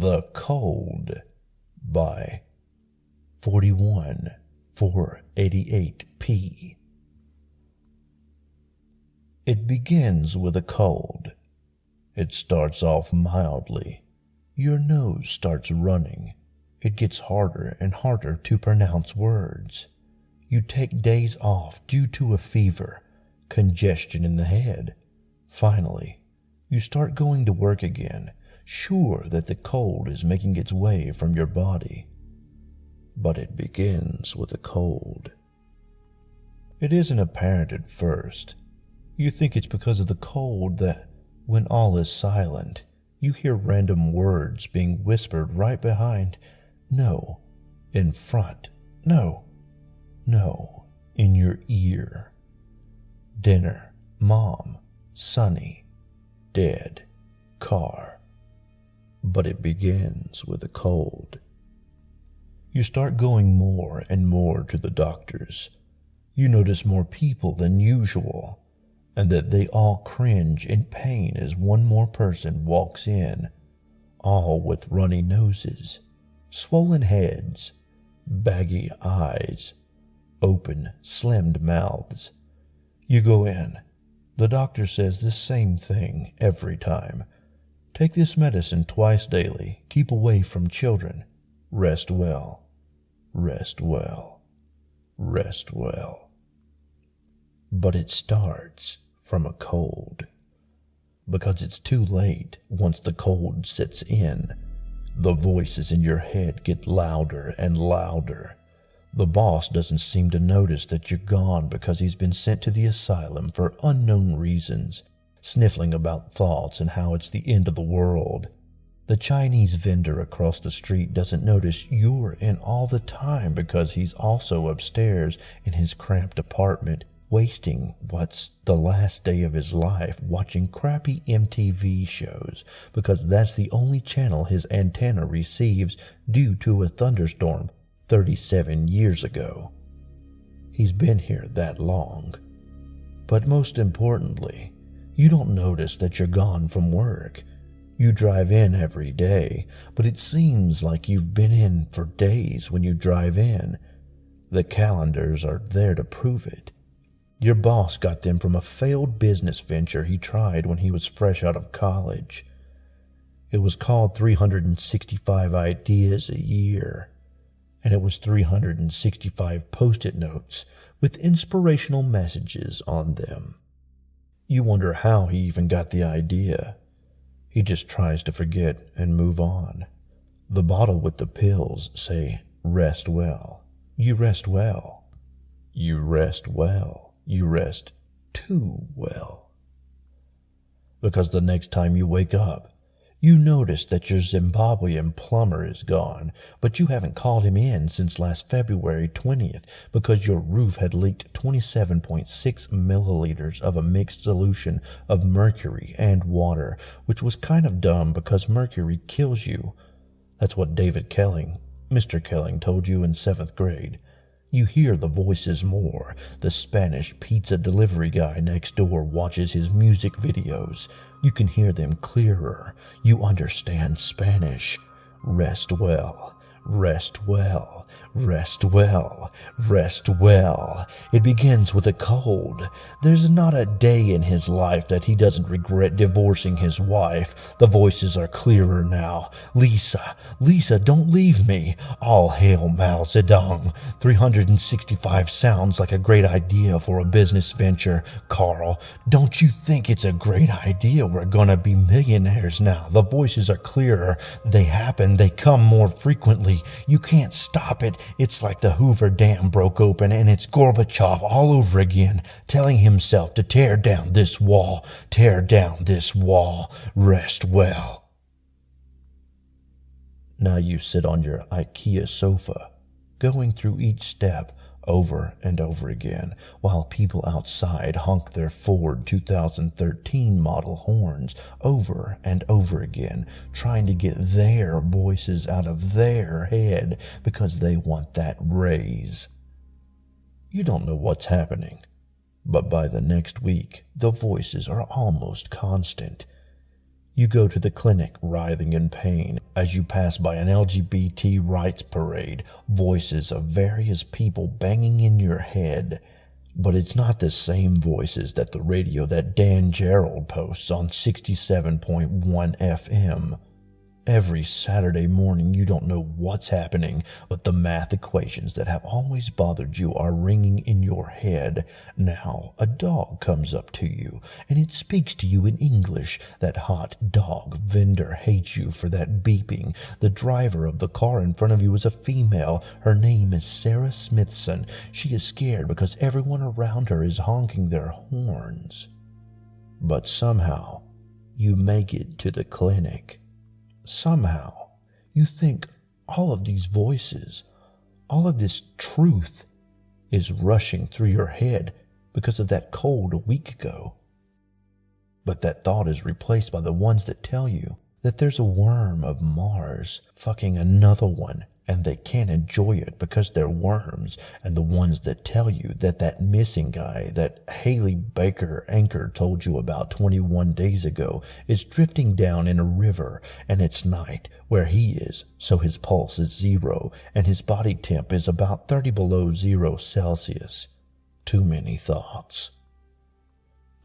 The Cold by 41488P. It begins with a cold. It starts off mildly. Your nose starts running. It gets harder and harder to pronounce words. You take days off due to a fever, congestion in the head. Finally, you start going to work again, sure that the cold is making its way from your body. But it begins with a cold. It isn't apparent at first. You think it's because of the cold that, when all is silent, you hear random words being whispered right behind. No, in front. No, in your ear. Dinner, mom, Sonny, dead, car. But it begins with a cold. You start going more and more to the doctors. You notice more people than usual, and that they all cringe in pain as one more person walks in, all with runny noses, swollen heads, baggy eyes, open, slimmed mouths. You go in. The doctor says the same thing every time. Take this medicine twice daily. Keep away from children. Rest well. Rest well. Rest well. But it starts from a cold. Because it's too late once the cold sets in. The voices in your head get louder and louder. The boss doesn't seem to notice that you're gone because he's been sent to the asylum for unknown reasons, sniffling about thoughts and how it's the end of the world. The Chinese vendor across the street doesn't notice you're in all the time because he's also upstairs in his cramped apartment, wasting what's the last day of his life watching crappy MTV shows because that's the only channel his antenna receives due to a thunderstorm 37 years ago. He's been here that long. But most importantly, you don't notice that you're gone from work. You drive in every day, but it seems like you've been in for days when you drive in. The calendars are there to prove it. Your boss got them from a failed business venture he tried when he was fresh out of college. It was called 365 Ideas a Year. And it was 365 post-it notes with inspirational messages on them. You wonder how he even got the idea. He just tries to forget and move on. The bottle with the pills say, rest well. You rest well. You rest well. You rest too well. Because the next time you wake up, you notice that your Zimbabwean plumber is gone, but you haven't called him in since last February 20th because your roof had leaked 27.6 milliliters of a mixed solution of mercury and water, which was kind of dumb because mercury kills you. That's what David Kelling, Mr. Kelling, told you in 7th grade. You hear the voices more. The Spanish pizza delivery guy next door watches his music videos. You can hear them clearer. You understand Spanish. Rest well. Rest well. Rest well. Rest well. It begins with a cold. There's not a day in his life that he doesn't regret divorcing his wife. The voices are clearer now. Lisa, don't leave me. All hail Mao Zedong. 365 sounds like a great idea for a business venture. Carl, don't you think it's a great idea? We're gonna be millionaires now. The voices are clearer. They happen. They come more frequently. You can't stop it. It's like the Hoover Dam broke open and it's Gorbachev all over again, telling himself to tear down this wall, tear down this wall, rest well. Now you sit on your IKEA sofa, going through each step over and over again, while people outside honk their Ford 2013 model horns over and over again, trying to get their voices out of their head because they want that raise. You don't know what's happening, but by the next week, the voices are almost constant. You go to the clinic writhing in pain, As you pass by an LGBT rights parade, voices of various people banging in your head. But it's not the same voices that the radio that Dan Gerald posts on 67.1 FM. Every Saturday morning you don't know what's happening, but the math equations that have always bothered you are ringing in your head. Now a dog comes up to you, and it speaks to you in English. That hot dog vendor hates you for that beeping. The driver of the car in front of you is a female. Her name is Sarah Smithson. She is scared because everyone around her is honking their horns. But somehow you make it to the clinic. Somehow, you think all of these voices, all of this truth is rushing through your head because of that cold a week ago. But that thought is replaced by the ones that tell you that there's a worm of Mars fucking another one and they can't enjoy it because they're worms, and the ones that tell you that that missing guy that Haley Baker Anchor told you about 21 days ago is drifting down in a river, and it's night where he is, so his pulse is 0 and his body temp is about 30 below 0 Celsius. Too many thoughts.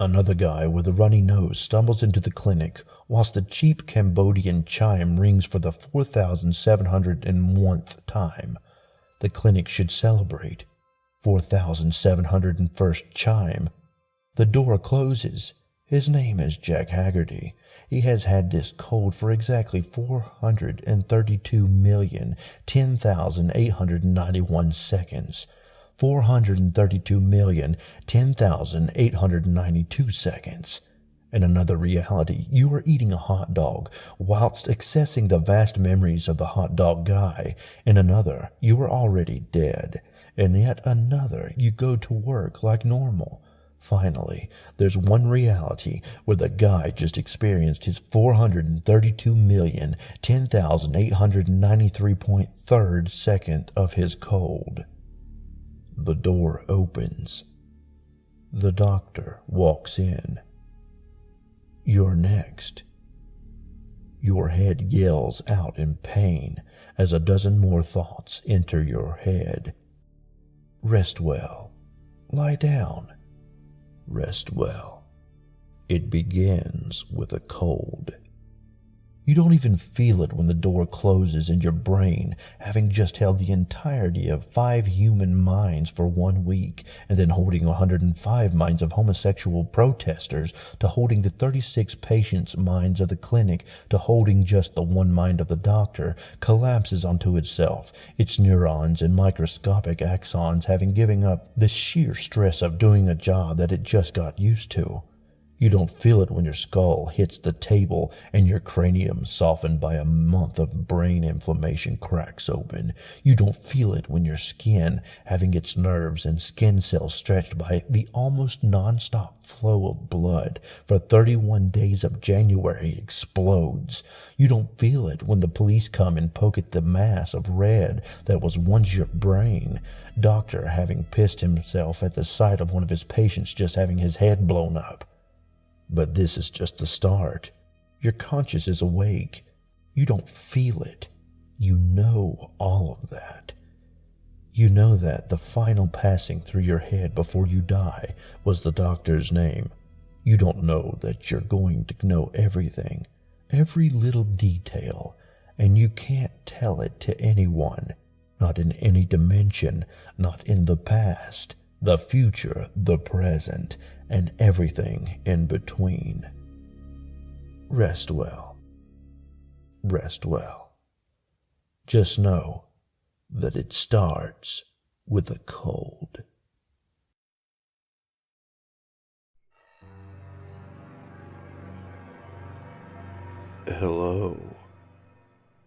Another guy with a runny nose stumbles into the clinic whilst the cheap Cambodian chime rings for the 4,701th time. The clinic should celebrate. 4,701st chime. The door closes. His name is Jack Haggerty. He has had this cold for exactly 432,010,891 seconds. 432,010,892 seconds. In another reality, you are eating a hot dog whilst accessing the vast memories of the hot dog guy. In another, you are already dead. In yet another, you go to work like normal. Finally, there's one reality where the guy just experienced his 432,010,893.3rd second of his cold. The door opens. The doctor walks in. You're next. Your head yells out in pain as a dozen more thoughts enter your head. Rest well. Lie down. Rest well. It begins with a cold. You don't even feel it when the door closes in your brain, having just held the entirety of 5 human minds for 1 week, and then holding 105 minds of homosexual protesters, to holding the 36 patients' minds of the clinic, to holding just the 1 mind of the doctor, collapses onto itself, its neurons and microscopic axons having given up the sheer stress of doing a job that it just got used to. You don't feel it when your skull hits the table and your cranium, softened by a month of brain inflammation, cracks open. You don't feel it when your skin, having its nerves and skin cells stretched by the almost non-stop flow of blood for 31 days of January, explodes. You don't feel it when the police come and poke at the mass of red that was once your brain. Doctor having pissed himself at the sight of one of his patients just having his head blown up. But this is just the start. Your conscience is awake. You don't feel it. You know all of that. You know that the final passing through your head before you die was the doctor's name. You don't know that you're going to know everything, every little detail, and you can't tell it to anyone, not in any dimension, not in the past, the future, the present, and everything in between. Rest well. Rest well. Just know that it starts with a cold. Hello,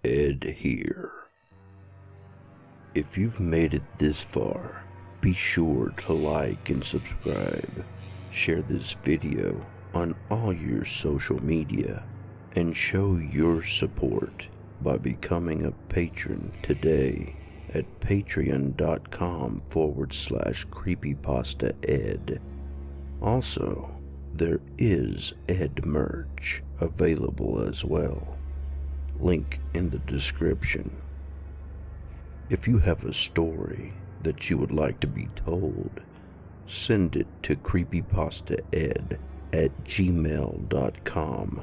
Ed here. If you've made it this far, be sure to like and subscribe. Share this video on all your social media and show your support by becoming a patron today at patreon.com/CreepyPastaED. Also, there is Ed merch available as well. link in the description. If you have a story that you would like to be told, send it to creepypastaed@gmail.com.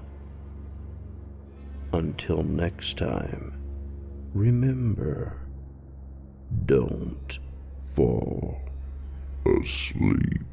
Until next time, remember, don't fall asleep.